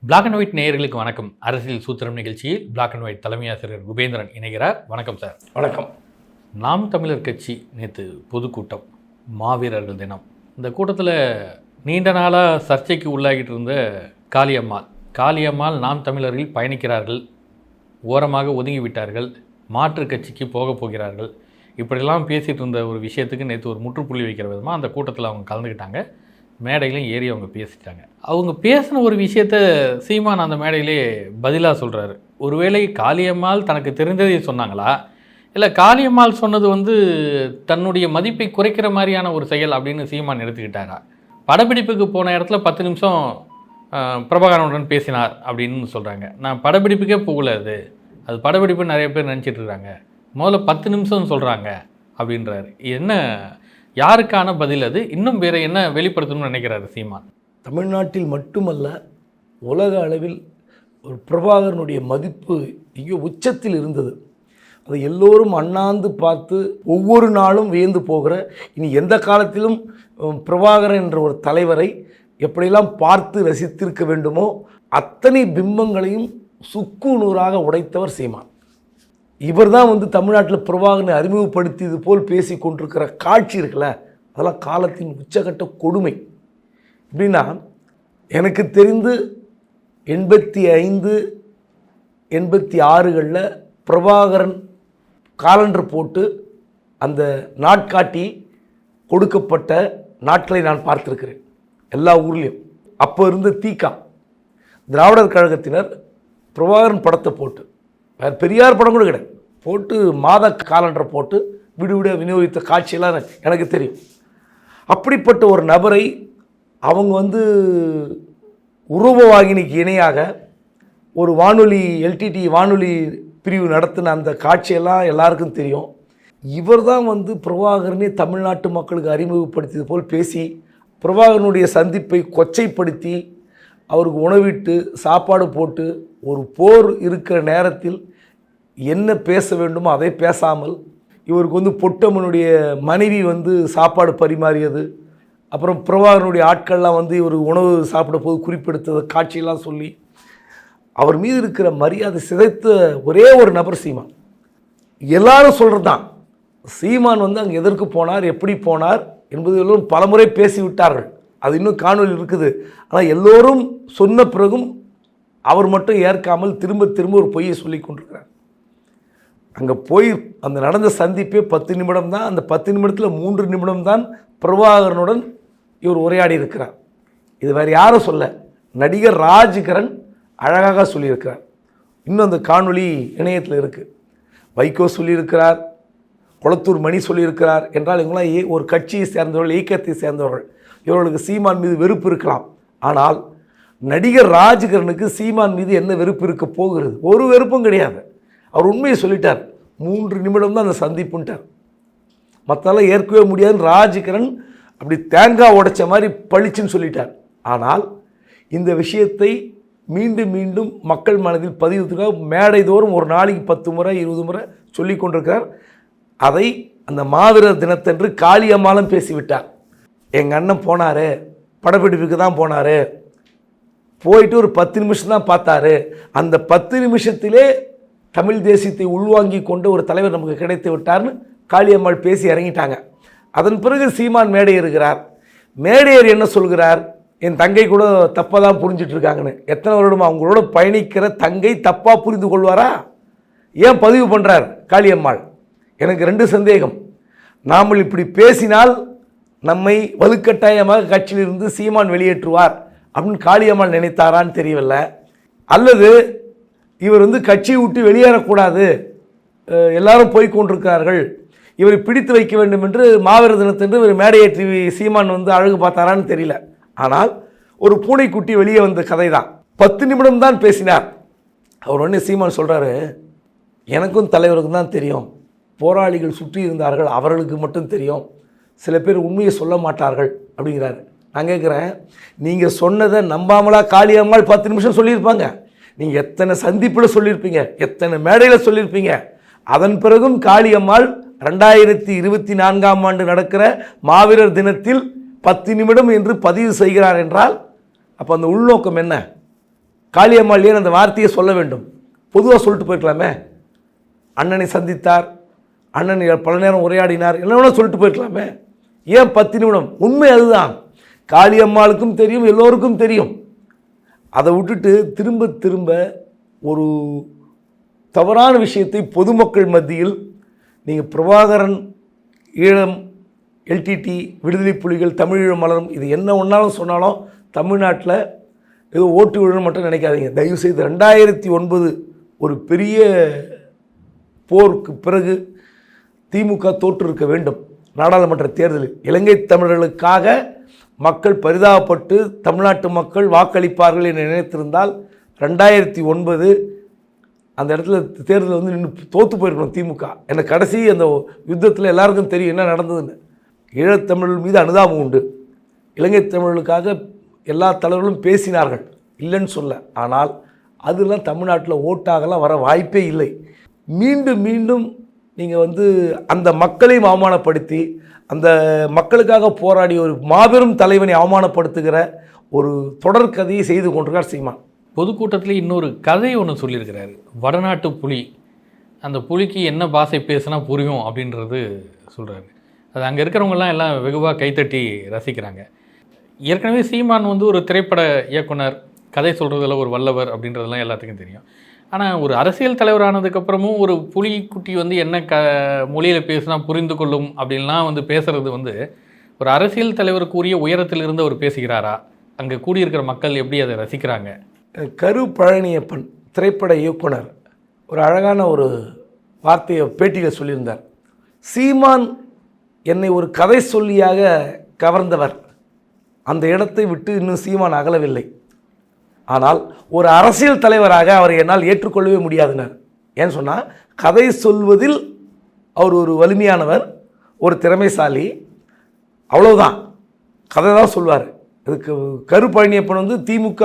Black and white நேயர்களுக்கு வணக்கம். அரசியல் சூத்திரம் நிகழ்ச்சியில் பிளாக் அண்ட் ஒயிட் தலைமை ஆசிரியர் குபேந்திரன் இணைகிறார். வணக்கம் சார். வணக்கம். நாம் தமிழர் கட்சி நேற்று பொதுக்கூட்டம், மாவீரர்கள் தினம். இந்த கூட்டத்தில் நீண்ட நாளாக சர்ச்சைக்கு உள்ளாகிட்டு இருந்த காளியம்மாள் நாம் தமிழரில் பயணிக்கிறார்கள், ஓரமாக ஒதுங்கி விட்டார்கள், மாற்று கட்சிக்கு போகப் போகிறார்கள், இப்படிலாம் பேசிகிட்டு இருந்த ஒரு விஷயத்துக்கு நேற்று ஒரு முற்றுப்புள்ளி வைக்கிற விதமாக அந்த கூட்டத்தில் அவங்க கலந்துக்கிட்டாங்க. மேடையிலையும் ஏறி அவங்க பேசிட்டாங்க. அவங்க பேசின ஒரு விஷயத்த சீமான் அந்த மேடையிலே பதிலாக சொல்கிறாரு. ஒருவேளை காளியம்மாள் தனக்கு தெரிந்ததை சொன்னாங்களா, இல்லை காளியம்மாள் சொன்னது தன்னுடைய மதிப்பை குறைக்கிற மாதிரியான ஒரு செயல் அப்படின்னு சீமான் எடுத்துக்கிட்டாரா? படப்பிடிப்புக்கு போன இடத்துல 10 நிமிஷம் பிரபாகரனுடன் பேசினார் அப்படின்னு சொல்கிறாங்க. நான் படப்பிடிப்புக்கே போகல, அது படப்பிடிப்பு நிறைய பேர் நினச்சிட்டு இருக்காங்க, முதல்ல 10 நிமிஷம் சொல்கிறாங்க அப்படின்றாரு. என்ன, யாருக்கான பதில் அது? இன்னும் வேறு என்ன வெளிப்படுத்தணும்னு நினைக்கிறாரு சீமான்? தமிழ்நாட்டில் மட்டுமல்ல, உலக அளவில் ஒரு பிரபாகரனுடைய மதிப்பு இங்கே உச்சத்தில் இருந்தது. அதை எல்லோரும் அண்ணாந்து பார்த்து ஒவ்வொரு நாளும் வியந்து போகிற, இனி எந்த காலத்திலும் பிரபாகரன் என்ற ஒரு தலைவரை எப்படியெல்லாம் பார்த்து ரசித்திருக்க வேண்டுமோ அத்தனை பிம்பங்களையும் சுக்கு நூறாக உடைத்தவர் சீமான். இவர் தான் தமிழ்நாட்டில் பிரபாகரனை அறிமுகப்படுத்தியது போல் பேசி கொண்டிருக்கிற காட்சி இருக்குல்ல, அதெல்லாம் காலத்தின் உச்சகட்ட கொடுமை. எப்படின்னா, எனக்கு தெரிந்து 85, 86களில் பிரபாகரன் காலண்டர் போட்டு அந்த நாட்காட்டி கொடுக்கப்பட்ட நாட்களை நான் பார்த்துருக்கிறேன் எல்லா ஊர்லேயும். அப்போ இருந்த தீகா திராவிடர் கழகத்தினர் பிரபாகரன் படத்தை போட்டு, வேறு பெரியார் படம் கூட கிடையாது, போட்டு மாத காலண்டரை போட்டு விடுவிட விநியோகித்த காட்சியெல்லாம் எனக்கு தெரியும். அப்படிப்பட்ட ஒரு நபரை அவங்க உருவவாகினிக்கு இணையாக ஒரு வானொலி, எல்டிடி வானொலி பிரிவு நடத்தின அந்த காட்சியெல்லாம் எல்லாருக்கும் தெரியும். இவர் தான் பிரபாகரனே தமிழ்நாட்டு மக்களுக்கு அறிமுகப்படுத்தியது போல் பேசி பிரபாகரனுடைய சந்திப்பை கொச்சைப்படுத்தி அவருக்கு உணவிட்டு சாப்பாடு போட்டு, ஒரு போர் இருக்கிற நேரத்தில் என்ன பேச வேண்டுமோ அதை பேசாமல் இவருக்கு பொட்டம்மனுடைய மனைவி சாப்பாடு பரிமாறியது, அப்புறம் பிரபாகரனுடைய ஆட்கள்லாம் இவர் உணவு சாப்பிட போது குறிப்பெடுத்தது காட்சியெல்லாம் சொல்லி அவர் மீது இருக்கிற மரியாதை சிதைத்த ஒரே ஒரு நபர் சீமான். எல்லாரும் சொல்கிறது தான், சீமான் அங்கே எதற்கு போனார், எப்படி போனார் என்பது எல்லோரும் பலமுறை பேசிவிட்டார்கள். அது இன்னும் காணொலி இருக்குது. ஆனால் எல்லோரும் சொன்ன பிறகும் அவர் மட்டும் ஏற்காமல் திரும்ப திரும்ப ஒரு பொய்யை சொல்லி கொண்டிருக்கிறார். அங்கே போய் அந்த நடந்த சந்திப்பே 10 நிமிடம் தான். அந்த 10 நிமிடத்தில் 3 நிமிடம் தான் பிரபாகரனுடன் இவர் உரையாடி இருக்கிறார். இது வேறு யாரும் சொல்ல, நடிகர் ராஜ்கிரண் அழகாக சொல்லியிருக்கிறார். இன்னும் அந்த காணொலி இணையத்தில் இருக்குது. வைகோ சொல்லியிருக்கிறார், கொளத்தூர் மணி சொல்லியிருக்கிறார். என்றால் இவங்களாம் ஒரு கட்சியை சேர்ந்தவர்கள், இயக்கத்தை சேர்ந்தவர்கள். இவர்களுக்கு சீமான் மீது வெறுப்பு இருக்கலாம். ஆனால் நடிகர் ராஜ்கிரனுக்கு சீமான் மீது என்ன வெறுப்பு இருக்க போகிறது? ஒரு வெறுப்பும் கிடையாது. அவர் உண்மையை சொல்லிட்டார். 3 நிமிடம் தான் அந்த சந்திப்புன்ட்டார். மற்றெல்லாம் ஏற்கவே முடியாதுன்னு ராஜ்கிரண் அப்படி தேங்காய் உடைச்ச மாதிரி பளிச்சுன்னு சொல்லிட்டார். ஆனால் இந்த விஷயத்தை மீண்டும் மீண்டும் மக்கள் மனதில் பதிவுக்காக மேடை தோறும் ஒரு நாளைக்கு 10 முறை 20 முறை சொல்லி கொண்டிருக்கிறார். அதை அந்த மாவீரர் தினத்தன்று காளியம்மாளும் பேசிவிட்டார். எங்கள் அண்ணன் போனார், படப்பிடிப்புக்கு தான் போனார், போயிட்டு ஒரு 10 நிமிஷம் தான் பார்த்தாரு, அந்த 10 நிமிஷத்திலே தமிழ் தேசியத்தை உள்வாங்கி கொண்ட ஒரு தலைவர் நமக்கு கிடைத்து விட்டார்னு காளியம்மாள் பேசி இறங்கிட்டாங்க. அதன் பிறகு சீமான் மேடையேறுகிறார். மேடையர் என்ன சொல்கிறார்? என் தங்கை கூட தப்பாக தான் புரிஞ்சிட்டு இருக்காங்கன்னு. எத்தனை வருடம் அவங்களோட பயணிக்கிற தங்கை தப்பாக புரிந்து கொள்வாரா? ஏன் பதிவு பண்ணுறார் காளியம்மாள்? எனக்கு 2 சந்தேகம். நாம் இப்படி பேசினால் நம்மை வலுக்கட்டாயமாக கட்சியிலிருந்து சீமான் வெளியேற்றுவார் அப்படின்னு காளியம்மாள் நினைத்தாரான்னு தெரியவில்லை. அல்லது இவர் கட்சியை விட்டு வெளியேறக்கூடாது, எல்லாரும் போய் கொண்டிருக்கிறார்கள், இவரை பிடித்து வைக்க வேண்டும் என்று மாவீரர் தினத்தன்று ஒரு மேடையேற்றி சீமான் அழகு பார்த்தாரான்னு தெரியல. ஆனால் ஒரு பூனைக்குட்டி வெளியே வந்த கதை தான். 10 நிமிடம் தான் பேசினார். அவர் உடனே சீமான் சொல்கிறாரு, எனக்கும் தலைவருக்கும் தான் தெரியும், போராளிகள் சுற்றி இருந்தார்கள், அவர்களுக்கு மட்டும் தெரியும், சில பேர் உண்மையை சொல்ல மாட்டார்கள் அப்படிங்கிறாரு. நான் கேட்குறேன், நீங்கள் சொன்னதை நம்பாமலா காளியம்மாள் 10 நிமிஷம் சொல்லியிருப்பாங்க? நீங்கள் எத்தனை சந்திப்பில் சொல்லியிருப்பீங்க, எத்தனை மேடையில் சொல்லியிருப்பீங்க? அதன் பிறகும் காளியம்மாள் 2024ஆம் ஆண்டு நடக்கிற மாவீரர் தினத்தில் 10 நிமிடம் என்று பதிவு செய்கிறார் என்றால் அப்போ அந்த உள்நோக்கம் என்ன? காளியம்மாள் ஏன் அந்த வார்த்தையை சொல்ல வேண்டும்? பொதுவாக சொல்லிட்டு போயிருக்கலாமே. அண்ணனை சந்தித்தார், அண்ணன் பல நேரம் உரையாடினார், என்ன வேணால் சொல்லிட்டு போயிருக்கலாமே. ஏன் 10 நிமிடம்? உண்மை அதுதான். காளியம்மாளுக்கும் தெரியும், எல்லோருக்கும் தெரியும். அதை விட்டுட்டு திரும்ப திரும்ப ஒரு தவறான விஷயத்தை பொதுமக்கள் மத்தியில் நீங்கள் பிரபாகரன், ஈழம், எல்டிடி, விடுதலை புலிகள், தமிழீழ மலரும், இது என்ன ஒன்றாலும் சொன்னாலும் தமிழ்நாட்டில் ஏதோ ஓட்டு விழணும் மட்டும் நினைக்காதீங்க. தயவுசெய்து 2009 ஒரு பெரிய போருக்கு பிறகு திமுக தோற்றிருக்க வேண்டும். நாடாளுமன்ற தேர்தலில் இலங்கை தமிழர்களுக்காக மக்கள் பரிதாபப்பட்டு தமிழ்நாட்டு மக்கள் வாக்களிப்பார்கள் என்று நினைத்திருந்தால் 2009 அந்த இடத்துல தேர்தலில் வந்து நின்று தோற்று போயிருக்கணும் திமுக. எனக்கு கடைசி அந்த யுத்தத்தில் எல்லாருக்கும் தெரியும் என்ன நடந்ததுன்னு. ஈழத்தமிழர்கள் மீது அனுதாபம் உண்டு. இலங்கை தமிழர்களுக்காக எல்லா தலைவர்களும் பேசினார்கள், இல்லைன்னு சொல்ல. ஆனால் அதெல்லாம் தமிழ்நாட்டில் ஓட்டாகலாம் வர வாய்ப்பே இல்லை. மீண்டும் மீண்டும் நீங்கள் வந்து அந்த மக்களையும் அவமானப்படுத்தி, அந்த மக்களுக்காக போராடிய ஒரு மாபெரும் தலைவனை அவமானப்படுத்துகிற ஒரு தொடர்கதையை செய்து கொண்டிருக்கார் சீமான். பொதுக்கூட்டத்தில் இன்னொரு கதை ஒன்று சொல்லியிருக்கிறாரு. வடநாட்டு புலி, அந்த புலிக்கு என்ன பாஷை பேசினா புரியும் அப்படின்றது சொல்கிறாரு. அது அங்கே இருக்கிறவங்கெல்லாம் எல்லாம் வெகுவாக கைத்தட்டி ரசிக்கிறாங்க. ஏற்கனவே சீமான் வந்து ஒரு திரைப்பட இயக்குனர், கதை சொல்கிறதுல ஒரு வல்லவர் அப்படின்றதெல்லாம் எல்லாத்துக்கும் தெரியும். ஆனால் ஒரு அரசியல் தலைவரானதுக்கப்புறமும் ஒரு புலிக்குட்டி வந்து என்ன மொழியில் பேசினா புரிந்து கொள்ளும் அப்படின்லாம் வந்து பேசுகிறது வந்து ஒரு அரசியல் தலைவருக்குரிய உயரத்தில் இருந்து அவர் பேசுகிறாரா? அங்கே கூடியிருக்கிற மக்கள் எப்படி அதை ரசிக்கிறாங்க? கரு பழனியப்பன் திரைப்பட இயக்குனர் ஒரு அழகான ஒரு வார்த்தையை பேட்டியில் சொல்லியிருந்தார். சீமான் என்னை ஒரு கதை சொல்லியாக கவர்ந்தவர், அந்த இடத்தை விட்டு இன்னும் சீமான் அகலவில்லை. ஆனால் ஒரு அரசியல் தலைவராக அவரை என்னால் ஏற்றுக்கொள்ளவே முடியாதுனர். ஏன்னு சொன்னால் கதை சொல்வதில் அவர் ஒரு வலிமையானவர், ஒரு திறமைசாலி, அவ்வளவுதான். கதை தான் சொல்வார். இதுக்கு கரு பழனியப்பன் வந்து திமுக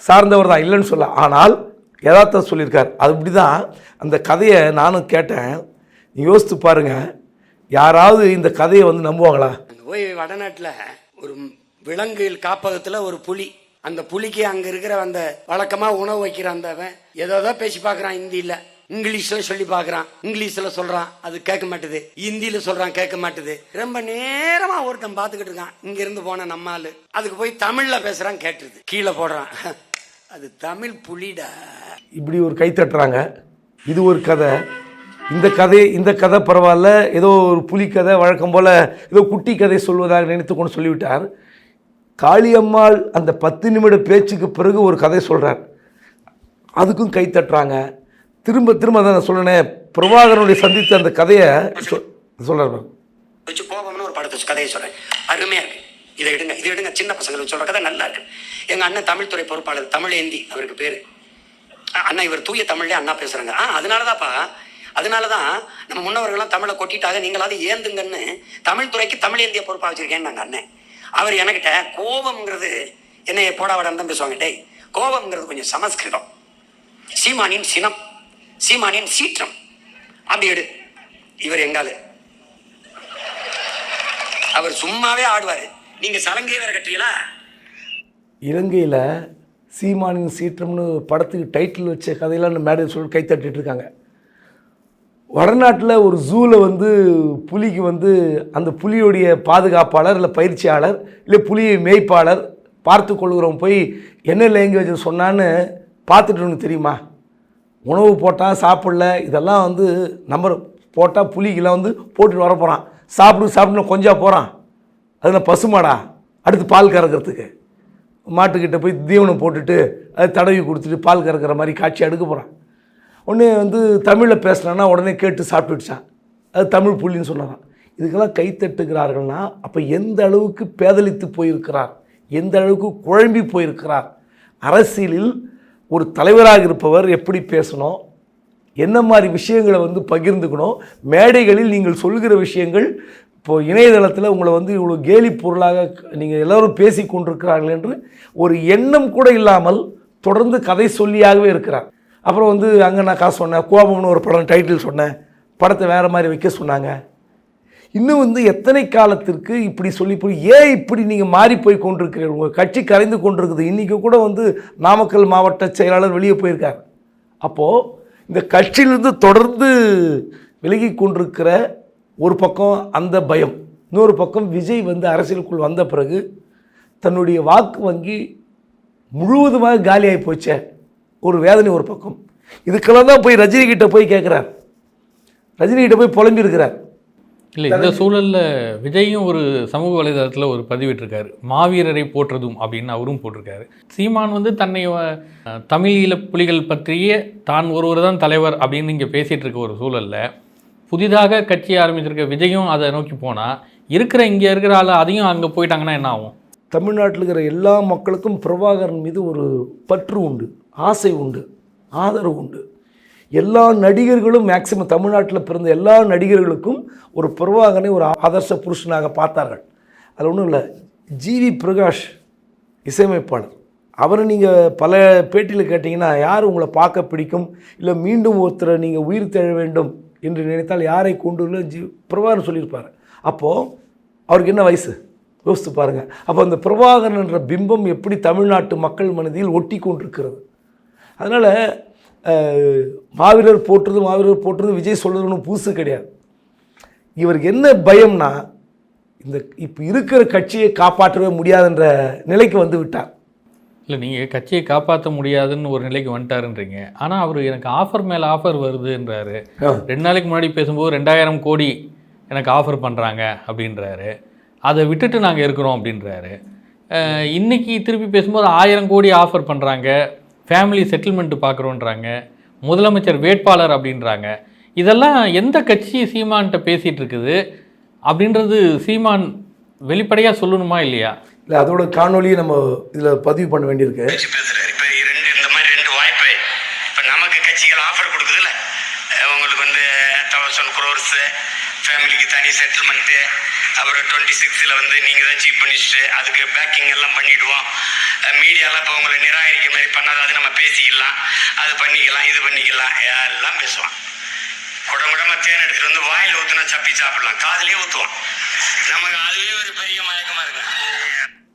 சார்ந்தவர் தான், இல்லைன்னு சொல்ல. ஆனால் யதார்த்தம் சொல்லியிருக்கார். அது இப்படி தான். அந்த கதையை நானும் கேட்டேன். யோசித்து பாருங்கள், யாராவது இந்த கதையை வந்து நம்புவாங்களா? போய் வடநாட்டில் ஒரு விலங்குகள் காப்பகத்தில் ஒரு புலி, அந்த புலிக்கு அங்கே இருக்கிற அந்த வழக்கமாக உணவு வைக்கிற அந்தவன் ஏதோ பேசி பார்க்குறான். ஹிந்தியில், இங்கிலீஷில் சொல்லி பார்க்குறான், இங்கிலீஷில் சொல்கிறான், அது கேட்க மாட்டுது. ஹிந்தியில் சொல்கிறான், கேட்க மாட்டுது. ரொம்ப நேரமாக ஒருத்தன் பார்த்துக்கிட்டு இருக்கான். இங்கேருந்து போன நம்ம ஆளு அதுக்கு போய் தமிழில் பேசுகிறான், கேட்டுருது. கீழே போடுறான், அது தமிழ் புலிடா. இப்படி ஒரு கை தட்டுறாங்க. இது ஒரு கதை. இந்த கதை பரவாயில்ல, ஏதோ ஒரு புலி கதை, வழக்கம் போல் ஏதோ குட்டி கதை சொல்வதாக நினைத்து கொண்டு சொல்லிவிட்டார். காளியம்மாள் அந்த 10 நிமிட பேச்சுக்கு பிறகு ஒரு கதை சொல்கிறார், அதுக்கும் கை தட்டுறாங்க. திரும்ப திரும்ப தான் நான் சொன்னேன், பிரபாகரனுடைய சந்தித்த அந்த கதையை சொல்கிறார். கோபம்னு ஒரு படத்தை கதையை சொல்கிறேன், அருமையாக இருக்கு. இதை எடுங்க, சின்ன பசங்களுக்கு சொல்கிற கதை நல்லா இருக்கு. எங்கள் அண்ணன் தமிழ் துறை பொறுப்பாளர், தமிழேந்தி அவருக்கு பேர். அண்ணா இவர் தூய தமிழ்லேயே அண்ணா பேசுகிறாங்க. அதனால தான் நம்ம முன்னவர்கள்லாம் தமிழை கொட்டிட்டாங்க, நீங்களாவது ஏந்துங்கன்னு தமிழ் துறைக்கு தமிழேந்திய பொறுப்பாக வச்சுருக்கேன்னு நாங்கள் அண்ணன். அவர் என்கிட்ட கோபம்ங்கிறது என்னைய போடாவடம் தான் பேசுவாங்க. டேய், கோபம்ங்கிறது கொஞ்சம் சமஸ்கிருதம், சீமானின் சினம், சீமானின் சீற்றம், அப்படி எடு. இவர் எங்காலு, அவர் சும்மாவே ஆடுவார். நீங்கள் சலங்கை வேற கட்டுறீங்களா? இலங்கையில் சீமானின் சீற்றம்னு படத்துக்கு டைட்டில் வச்ச கதையெல்லாம் மேடையில் சொல்லி கை தட்டிட்டு இருக்காங்க. வடநாட்டில் ஒரு ஜூவில் வந்து புலிக்கு வந்து அந்த புலியுடைய பாதுகாப்பாளர் இல்லை பயிற்சியாளர் இல்லை புலியை மேய்ப்பாளர் பார்த்து கொள்கிறவங்க போய் என்ன லாங்குவேஜ் சொன்னான்னு பார்த்துட்டு தெரியுமா? உணவு போட்டால் சாப்பிடல, இதெல்லாம் வந்து நம்பர் போட்டால் புலிக்கெல்லாம் வந்து போட்டுட்டு வர போகிறான். சாப்பிடுன்னு கொஞ்சம் போகிறான். அதில் பசுமாடா அடுத்து பால் கறக்கிறதுக்கு மாட்டுக்கிட்ட போய் தீவனம் போட்டுட்டு அது தடவி கொடுத்துட்டு பால் கறக்கிற மாதிரி காட்சி எடுக்க போகிறான். உடனே வந்து தமிழில் பேசுனான்னா உடனே கேட்டு சாப்பிட்டுடுச்சான். அது தமிழ் புள்ளின்னு சொன்னாரான். இதுக்கெல்லாம் கைத்தட்டுகிறார்கள்னா அப்போ எந்த அளவுக்கு பேதலித்து போயிருக்கிறார், எந்த அளவுக்கு குழம்பி போயிருக்கிறார். அரசியலில் ஒரு தலைவராக இருப்பவர் எப்படி பேசணும், என்ன மாதிரி விஷயங்களை வந்து பகிர்ந்துக்கணும், மேடைகளில் நீங்கள் சொல்கிற விஷயங்கள் இப்போது இணையதளத்தில் உங்களை வந்து இவ்வளோ கேலி பொருளாக நீங்கள் எல்லோரும் பேசி கொண்டிருக்கிறார்கள் என்று ஒரு எண்ணம் கூட இல்லாமல் தொடர்ந்து கதை சொல்லியாகவே இருக்கிறார். அப்புறம் வந்து அங்கே நான் காசு சொன்னேன், கோபம்னு ஒரு படம் டைட்டில் சொன்னேன், படத்தை வேறு மாதிரி வைக்க சொன்னாங்க. இன்னும் வந்து எத்தனை காலத்திற்கு இப்படி சொல்லி போய் ஏன் இப்படி நீங்கள் மாறி போய் கொண்டிருக்கிறீர்கள்? உங்கள் கட்சி கரைந்து கொண்டிருக்குது. இன்றைக்கி கூட வந்து நாமக்கல் மாவட்ட செயலாளர் வெளியே போயிருக்கார். அப்போது இந்த கட்சியிலிருந்து தொடர்ந்து விலகி கொண்டிருக்கிற ஒரு பக்கம் அந்த பயம், இன்னொரு பக்கம் விஜய் வந்து அரசியலுக்குள் வந்த பிறகு தன்னுடைய வாக்கு வங்கி முழுவதுமாக காலியாகி போச்சே ஒரு வேதனை ஒரு பக்கம். இதுக்கெல்லாம் தான் போய் ரஜினிகிட்ட போய் கேட்குறார், ரஜினிகிட்ட போய் புலம்பியிருக்கிறார். இல்லை, இந்த சூழலில் விஜயும் ஒரு சமூக வலைதளத்தில் ஒரு பதிவிட்டிருக்காரு, மாவீரரை போற்றுதும் அப்படின்னு அவரும் போட்டிருக்காரு. சீமான் வந்து தன்னை தமிழ் ஈழ புலிகள் பற்றிய தான் ஒருவர் தான் தலைவர் அப்படின்னு இங்கே பேசிகிட்டு இருக்க ஒரு சூழலில் புதிதாக கட்சி ஆரம்பிச்சிருக்க விஜயும் அதை நோக்கி போனால் இங்கே இருக்கிற ஆள் அதையும் அங்கே போயிட்டாங்கன்னா என்ன ஆகும்? தமிழ்நாட்டில் இருக்கிற எல்லா மக்களுக்கும் பிரபாகரன் மீது ஒரு பற்று உண்டு, ஆசை உண்டு, ஆதரவு உண்டு. எல்லா நடிகர்களும் மேக்சிமம் தமிழ்நாட்டில் பிறந்த எல்லா நடிகர்களுக்கும் ஒரு பிரபாகரனை ஒரு ஆதர்ச புருஷனாக பார்த்தார்கள். அதில் ஒன்றும் இல்லை. ஜிவி பிரகாஷ் இசையமைப்பாளர், அவரை நீங்கள் பல பேட்டியில் கேட்டிங்கன்னா யார் உங்களை பார்க்க பிடிக்கும், இல்லை மீண்டும் ஒருத்தரை நீங்கள் உயிர் தேழ வேண்டும் என்று நினைத்தால் யாரை கொண்டு பிரபாகரன் சொல்லியிருப்பார். அப்போது அவருக்கு என்ன வயசு யோசித்து பாருங்கள். அப்போ அந்த பிரபாகரன் என்ற பிம்பம் எப்படி தமிழ்நாட்டு மக்கள் மனதில் ஒட்டி கொண்டிருக்கிறது. அதனால் மாவீரர் போற்றுறது விஜய் சொல்கிறது ஒன்றும் புதுசு கிடையாது. இவருக்கு என்ன பயம்னா, இந்த இப்போ இருக்கிற கட்சியை காப்பாற்றவே முடியாதுன்ற நிலைக்கு வந்து விட்டார். இல்லை, நீங்கள் கட்சியை காப்பாற்ற முடியாதுன்னு ஒரு நிலைக்கு வந்துட்டாருன்றீங்க. ஆனால் அவர் எனக்கு ஆஃபர் மேலே ஆஃபர் வருதுன்றாரு. 2 நாளைக்கு முன்னாடி பேசும்போது 2000 கோடி எனக்கு ஆஃபர் பண்ணுறாங்க அப்படின்றாரு. அதை விட்டுட்டு நாங்கள் இருக்கிறோம் அப்படின்றாரு. இன்றைக்கி திருப்பி பேசும்போது 1000 கோடி ஆஃபர் பண்ணுறாங்க, ஃபேமிலி செட்டில்மெண்ட்டு பார்க்குறோன்றாங்க, முதலமைச்சர் வேட்பாளர் அப்படின்றாங்க. இதெல்லாம் எந்த கட்சி சீமான்கிட்ட பேசிகிட்டு இருக்குது அப்படின்றது சீமான் வெளிப்படையாக சொல்லணுமா இல்லையா? இல்லை, அதோட காணொலியை நம்ம இதில் பதிவு பண்ண வேண்டியிருக்கு. இப்போ இந்த மாதிரி 2 வாய்ப்பு இப்போ நமக்கு கட்சிகள் ஆஃபர் கொடுக்குதுல்ல, உங்களுக்கு வந்து 1000 crores ஃபேமிலிக்கு தனி செட்டில்மெண்ட்டு, அப்புறம் 26ல் வந்து நீங்கள் தான் சீஃப் மினிஸ்டர், அதுக்கு பேக்கிங் எல்லாம் பண்ணிவிடுவோம், மீடியாவில் இப்போ உங்களை நிராகரிக்க மாதிரி பண்ணாத, அது நம்ம பேசிக்கலாம், அது பண்ணிக்கலாம், இது பண்ணிக்கலாம், எல்லாம் பேசுவான். குடங்குடமாக தேன் எடுத்துகிட்டு வந்து வாயில் ஊற்றுனா சப்பி சாப்பிடலாம், காதுலேயே ஊற்றுவான். நமக்கு அதுவே ஒரு பெரிய மயக்கமாக இருக்கு.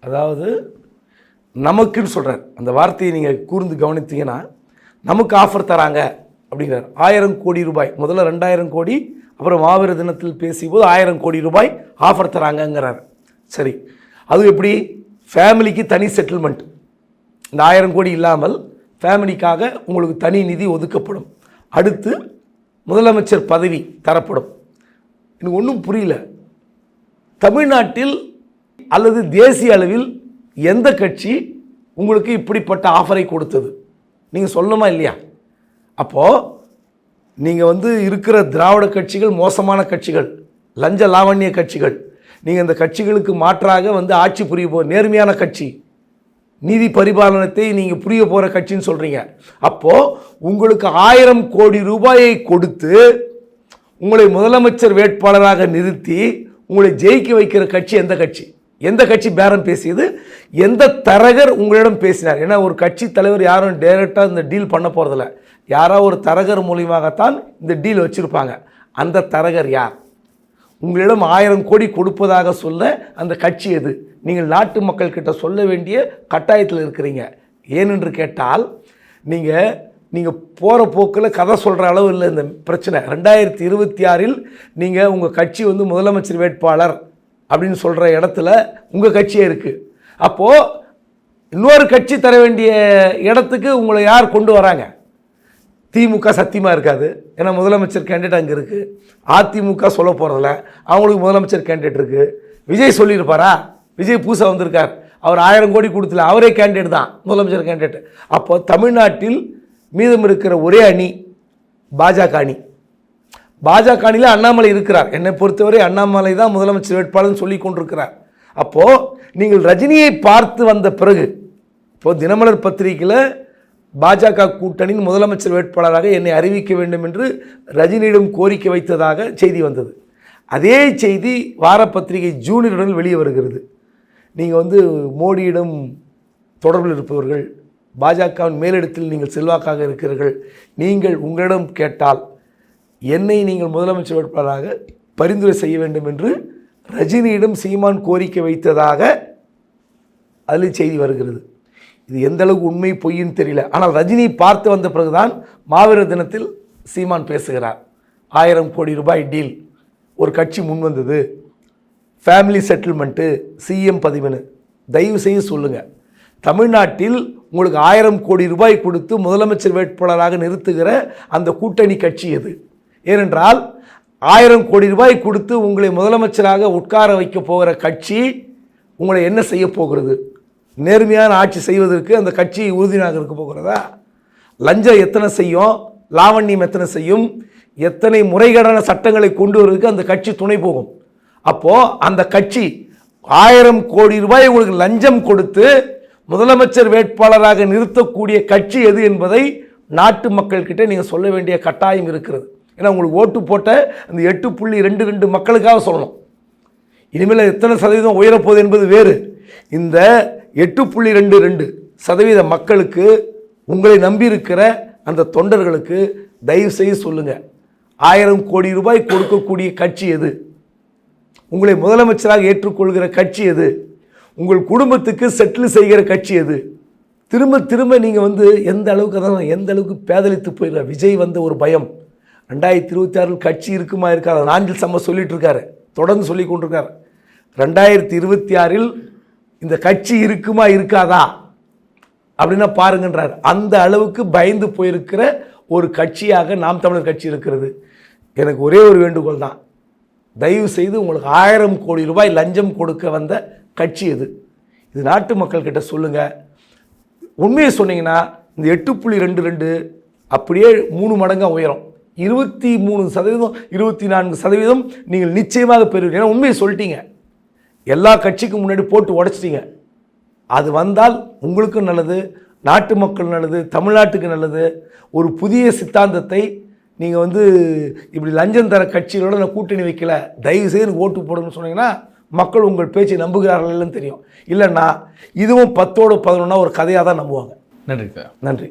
அதாவது நமக்குன்னு சொல்கிறார், அந்த வார்த்தையை நீங்கள் கூர்ந்து கவனித்தீங்கன்னா நமக்கு ஆஃபர் தராங்க அப்படிங்கிறார். 1000 கோடி ரூபாய், முதல்ல 2000 கோடி, அப்புறம் மாவீரர் தினத்தில் பேசியபோது 1000 கோடி ரூபாய் ஆஃபர் தராங்கங்கிறார். சரி, அது எப்படி? ஃபேமிலிக்கு தனி செட்டில்மெண்ட், இந்த 1000 கோடி இல்லாமல் ஃபேமிலிக்காக உங்களுக்கு தனி நிதி ஒதுக்கப்படும், அடுத்து முதலமைச்சர் பதவி தரப்படும். எனக்கு ஒன்றும் புரியல. தமிழ்நாட்டில் அல்லது தேசிய அளவில் எந்த கட்சி உங்களுக்கு இப்படிப்பட்ட ஆஃபரை கொடுத்தது? நீங்கள் சொல்லணுமா இல்லையா? அப்போது நீங்கள் வந்து இருக்கிற திராவிட கட்சிகள் மோசமான கட்சிகள், லஞ்ச லாவண்ய கட்சிகள், நீங்கள் இந்த கட்சிகளுக்கு மாற்றாக வந்து ஆட்சி புரிய நேர்மையான கட்சி, நீதி பரிபாலனத்தை நீங்கள் புரிய போகிற கட்சின்னு சொல்கிறீங்க. அப்போது உங்களுக்கு 1000 கோடி ரூபாயை கொடுத்து உங்களை முதலமைச்சர் வேட்பாளராக நிறுத்தி உங்களை ஜெயிக்க வைக்கிற கட்சி எந்த கட்சி? எந்த கட்சி பேரம் பேசியது? எந்த தரகர் உங்களிடம் பேசினார்? ஏன்னா ஒரு கட்சி தலைவர் யாரும் டைரெக்டாக இந்த டீல் பண்ண போகிறதில்ல, யாராவது ஒரு தரகர் மூலியமாகத்தான் இந்த டீல் வச்சுருப்பாங்க. அந்த தரகர் யார்? உங்களிடம் 1000 கோடி கொடுப்பதாக சொல்ல அந்த கட்சி எது? நீங்கள் நாட்டு மக்கள்கிட்ட சொல்ல வேண்டிய கட்டாயத்தில் இருக்கிறீங்க. ஏனென்று கேட்டால் நீங்கள் போகிற போக்கில் கதை சொல்கிற அளவு இல்லை இந்த பிரச்சனை. 2026இல் நீங்கள் உங்கள் கட்சி வந்து முதலமைச்சர் வேட்பாளர் அப்படின்னு சொல்கிற இடத்துல உங்கள் கட்சியே இருக்குது. அப்போது இன்னொரு கட்சி தர வேண்டிய இடத்துக்கு உங்களை யார் கொண்டு வராங்க? திமுக சத்தியமாக இருக்காது, ஏன்னா முதலமைச்சர் கேண்டிடேட் அங்கே இருக்குது. அதிமுக சொல்ல போகிறதில்ல, அவங்களுக்கு முதலமைச்சர் கேண்டிடேட் இருக்குது. விஜய் சொல்லியிருப்பாரா? விஜய் பூசா வந்திருக்கார், அவர் 1000 கோடி கொடுத்துல, அவரே கேண்டிடேட் தான், முதலமைச்சர் கேண்டிடேட். அப்போ தமிழ்நாட்டில் மீதம் இருக்கிற ஒரே அணி பாஜக அணி. பாஜக அணியில் அண்ணாமலை இருக்கிறார். என்னை பொறுத்தவரை அண்ணாமலை தான் முதலமைச்சர் வேட்பாளர்னு சொல்லி கொண்டிருக்கிறார். அப்போது நீங்கள் ரஜினியை பார்த்து வந்த பிறகு, இப்போது தினமலர் பத்திரிகையில் பாஜக கூட்டணியின் முதலமைச்சர் வேட்பாளராக என்னை அறிவிக்க வேண்டும் என்று ரஜினியிடம் கோரிக்கை வைத்ததாக செய்தி வந்தது. அதே செய்தி வாரப்பத்திரிகை ஜூனியருடன் வெளியே வருகிறது. நீங்கள் வந்து மோடியிடம் தொடர்பில் இருப்பவர்கள், பாஜகவின் மேலிடத்தில் நீங்கள் செல்வாக்காக இருக்கிறீர்கள், நீங்கள் உங்களிடம் கேட்டால் என்னை நீங்கள் முதலமைச்சர் வேட்பாளராக பரிந்துரை செய்ய வேண்டும் என்று ரஜினியிடம் சீமான் கோரிக்கை வைத்ததாக அதில் செய்தி வருகிறது. இது எந்த அளவுக்கு உண்மை பொய்ன்னு தெரியல. ஆனால் ரஜினி பார்த்து வந்த பிறகுதான் மாவீரர் தினத்தில் சீமான் பேசுகிறார். 1000 கோடி ரூபாய் டீல் ஒரு கட்சி முன் வந்தது, ஃபேமிலி செட்டில்மெண்ட்டு, சிஎம் பதிவுன்னு. தயவு செய்து சொல்லுங்கள், தமிழ்நாட்டில் உங்களுக்கு 1000 கோடி ரூபாய் கொடுத்து முதலமைச்சர் வேட்பாளராக நிறுத்துகிற அந்த கூட்டணி கட்சி எது? ஏனென்றால் 1000 கோடி ரூபாய் கொடுத்து உங்களை முதலமைச்சராக உட்கார வைக்க போகிற கட்சி உங்களை என்ன செய்ய போகிறது? நேர்மையான ஆட்சி செய்வதற்கு அந்த கட்சி உறுதியாக இருக்க போகிறதா? லஞ்சம் எத்தனை செய்யும், லாவண்யம் எத்தனை செய்யும், எத்தனை முறைகேடான சட்டங்களை கொண்டு வருவதற்கு அந்த கட்சி துணை போகும். அப்போது அந்த கட்சி 1000 கோடி ரூபாய் உங்களுக்கு லஞ்சம் கொடுத்து முதலமைச்சர் வேட்பாளராக நிறுத்தக்கூடிய கட்சி எது என்பதை நாட்டு மக்கள்கிட்ட நீங்கள் சொல்ல வேண்டிய கட்டாயம் இருக்கிறது. ஏன்னா உங்களுக்கு ஓட்டு போட்ட அந்த 8.22 மக்களுக்காக சொல்லணும். இனிமேல் எத்தனை சதவீதம் உயரப்போகுது என்பது வேறு. இந்த 8.22% மக்களுக்கு, உங்களை நம்பியிருக்கிற அந்த தொண்டர்களுக்கு தயவு செய்து சொல்லுங்கள், 1000 கோடி ரூபாய் கொடுக்கக்கூடிய கட்சி எது? உங்களை முதலமைச்சராக ஏற்றுக்கொள்கிற கட்சி எது? உங்கள் குடும்பத்துக்கு செட்டில் செய்கிற கட்சி எது? திரும்ப திரும்ப நீங்கள் எந்த அளவுக்கு பேதலித்து போயிடுற. விஜய் வந்த ஒரு பயம், 2026 கட்சி இருக்குமா இருக்காது, நாஞ்சில் சம்ம சொல்லிட்டு இருக்காரு, தொடர்ந்து சொல்லி கொண்டிருக்காரு. 2026 இந்த கட்சி இருக்குமா இருக்காதா அப்படின்னா பாருங்கன்றார். அந்த அளவுக்கு பயந்து போயிருக்கிற ஒரு கட்சியாக நாம் தமிழர் கட்சி இருக்கிறது. எனக்கு ஒரே ஒரு வேண்டுகோள் தான், தயவு செய்து உங்களுக்கு 1000 கோடி ரூபாய் லஞ்சம் கொடுக்க வந்த கட்சி எது? இது நாட்டு மக்கள்கிட்ட சொல்லுங்கள். உண்மையை சொன்னீங்கன்னா இந்த 8.22 அப்படியே 3 மடங்காக உயரும். 23%, 24% நீங்கள் நிச்சயமாக பெறுவீங்க. ஏன்னா உண்மையை சொல்லிட்டீங்க, எல்லா கட்சிக்கும் முன்னாடி போட்டு உடைச்சிட்டீங்க. அது வந்தால் உங்களுக்கும் நல்லது, நாட்டு மக்கள் நல்லது, தமிழ்நாட்டுக்கு நல்லது. ஒரு புதிய சித்தாந்தத்தை நீங்கள் இப்படி லஞ்சம் தர கட்சிகளோட நான் கூட்டணி வைக்கல, தயவு செய்து ஓட்டு போடணும்னு சொன்னீங்கன்னா மக்கள் உங்கள் பேச்சை நம்புகிறார்கள்னு தெரியும். இல்லைன்னா இதுவும் 10ஓட 11 ஒரு கதையாக தான் நம்புவாங்க. நன்றி சார். நன்றி.